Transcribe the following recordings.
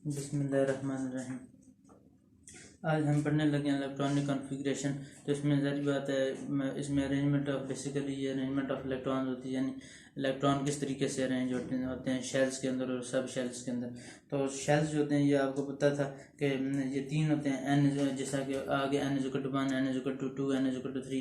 बिस्मिल्लाहिर्रहमानिर्रहीम। आज हम पढ़ने लगे हैं इलेक्ट्रॉनिक कॉन्फ़िगरेशन। तो इसमें ज़रूरी बात है, इसमें अरेंजमेंट ऑफ बेसिकली ये अरेंजमेंट ऑफ इलेक्ट्रॉन होती है, यानी इलेक्ट्रॉन किस तरीके से अरेंज होते हैं शेल्स के अंदर और सब शेल्स के अंदर। तो शेल्स जो होते हैं, ये आपको पता था कि ये तीन होते हैं। एन जैसा कि आगे n = 1, n = 2, n = 3।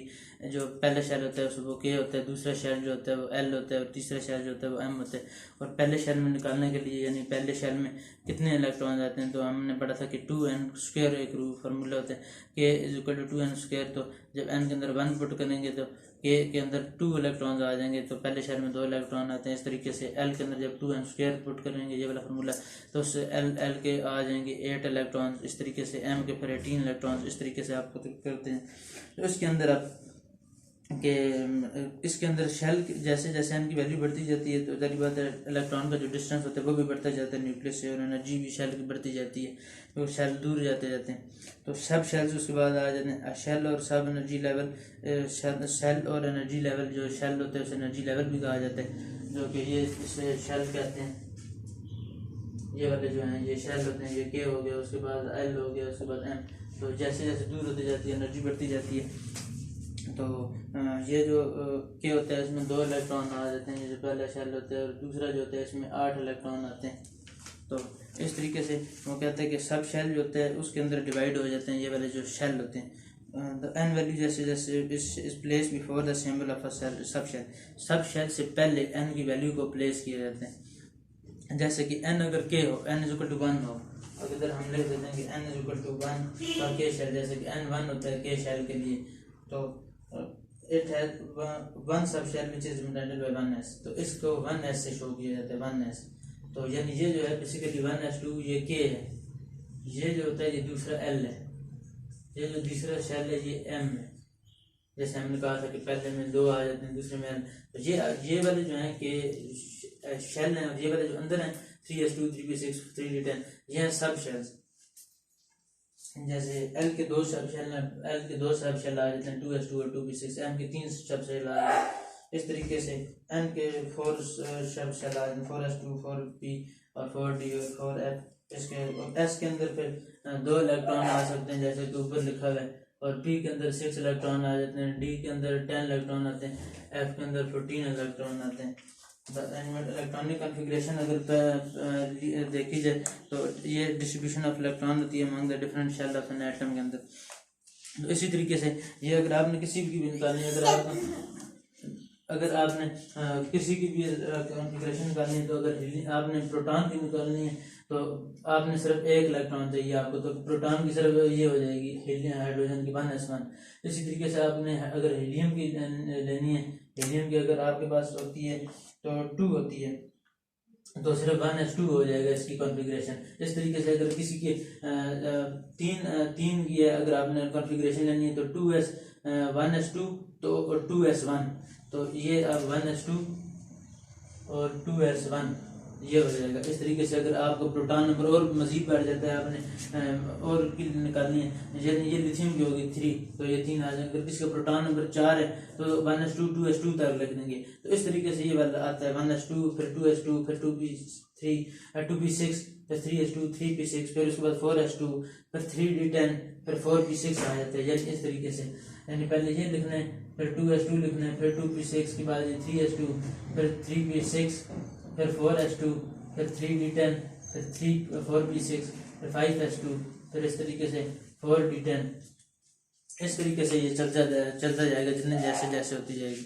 जो पहला शेल होता है वो k होता है, दूसरा शेल जो होता है वो l होता है और तीसरा शेल जो होता है वो m होता है। और पहले शेल में निकालने के लिए, यानी पहले शेल में कितने इलेक्ट्रॉन आते हैं, तो हमने पढ़ा था कि 2n² एक फार्मूला होता है, k = 2n²। तो जब n के अंदर 1 पुट करेंगे तो k के अंदर 2 इलेक्ट्रॉन आ जाएंगे, तो पहले शेल में 2 इलेक्ट्रॉन आते हैं। इस तरीके से l के अंदर जब 2n² पुट करेंगे, ये वाला फार्मूला, तो उससे l के आ जाएंगे 8 इलेक्ट्रॉन। इस तरीके से m के फिर 18 इलेक्ट्रॉन। इस तरीके से आप करते हैं। तो इसके अंदर आप कि इसके अंदर शेल जैसे जैसे n की वैल्यू बढ़ती जाती है, तो जारी बात है इलेक्ट्रॉन का जो डिस्टेंस होता है वो भी बढ़ता जाता है न्यूक्लियस से, और एनर्जी भी शेल की बढ़ती जाती है, तो शेल दूर जाते जाते हैं। तो सब शेल्स उसके बाद आ जाते हैं शेल और सब एनर्जी लेवल। शेल और एनर्जी लेवल, जो शेल होता है उसे एनर्जी लेवल भी कहा जाता है, जो कि ये इसे शेल कहते हैं। ये वाले जो हैं ये शेल होते हैं, ये के हो गया, उसके बाद एल हो गया, उसके बाद एम। तो जैसे जैसे दूर होती जाती है एनर्जी बढ़ती जाती है। तो ये जो के होता है इसमें 2 इलेक्ट्रॉन आ जाते हैं, जैसे पहला शेल होता है, और दूसरा जो होता है इसमें 8 इलेक्ट्रॉन आते हैं। तो इस तरीके से वो कहते हैं कि सब शेल जो होता है उसके अंदर डिवाइड हो जाते हैं ये वाले जो शेल होते हैं। द एन वैल्यू जैसे जैसे इस place before the symbol of a shell, subshell से पहले एन की वैल्यू को प्लेस किए जाते हैं। जैसे कि एन अगर के हो, n = 1 हो, अगर हम लिख देते हैं कि n = 1 और के शेल, जैसे कि n 1 होता है के शेल के लिए, तो it has 1 subshell which is represented by 1s। तो इसको 1s से शो किया जाता है, 1s। तो यानी ये जो है बेसिकली 1s2 ये k है, ये जो होता है ये दूसरा l है, ये जो तीसरा शेल है ये m है। जैसे हमने कहा था कि पहले में 2 आ जाते हैं, दूसरे में l। तो ये वाले जो हैं कि शेल हैं, और ये वाले जो अंदर हैं 3s2 3p6 3d10, ये हैं सब शेल्स। जैसे L के 2 सब शेल आ जाते हैं 2s2 और 2p6, M के 3 सब शेल आ जाते हैं। इस तरीके से N के 4 सब शेल आ जाते हैं, 4s2 4p और 4d और 4f। इसके S के अंदर फिर 2 इलेक्ट्रॉन आ सकते हैं, जैसे कि ऊपर लिखा हुआ है, और P के अंदर 6 इलेक्ट्रॉन आ जाते हैं, D के अंदर 10 इलेक्ट्रॉन आते हैं, F के अंदर 14 इलेक्ट्रॉन आते हैं। इलेक्ट्रॉनिक कॉन्फ़िगरेशन अगर देखी जाए तो ये डिस्ट्रीब्यूशन ऑफ इलेक्ट्रॉन होती है among the different shell of an atom के अंदर। तो इसी तरीके से ये अगर आपने किसी की भी निकालनी है, अगर आपने किसी की भी कॉन्फ़िगरेशन निकालनी है, तो अगर आपने प्रोटॉन की निकालनी है तो आपने सिर्फ 1 इलेक्ट्रॉन चाहिए आपको, तो प्रोटॉन की सिर्फ ये हो जाएगी हाइड्रोजन की 1s1। इसी तरीके से आपने अगर हीलियम की लेनी है, हीलियम की अगर आपके पास होती है तो 2 होती है, तो सिर्फ 1s2 हो जाएगा इसकी कॉन्फ़िगरेशन। इस तरीके से अगर किसी के तीन की है, अगर आपने कॉन्फ़िगरेशन लेनी है तो 2s 1s2 तो और 2s1, तो ये अब 1s2 और 2s1 ये हो जाएगा। इस तरीके से अगर आपको प्रोटॉन नंबर और मजीद बढ़ जाता है, आपने और की निकालनी है, ये लिथियम की होगी 3, तो ये 3 आ जाएंगे। अगर किसका प्रोटॉन नंबर 4 है तो 1s2 2s2 तक लिख देंगे। तो इस तरीके से ये वाला आता है 1s2 फिर 2s2 फिर 2p6 फिर 3s2 3p6 फिर उसके बाद 4s2 फिर 3d10 फिर 4p6 आ जाता है। यानी इस तरीके से, यानी पहले ये लिखना है, फिर 2s2 लिखना है, फिर 2p6 के बाद 3s2 फिर 3p6 फिर 4s2 फिर 3d10 फिर 4p6 फिर 5s2 फिर इस तरीके से 4d10। इस तरीके से ये चलता जाएगा जितने जैसे जैसे होती जाएगी।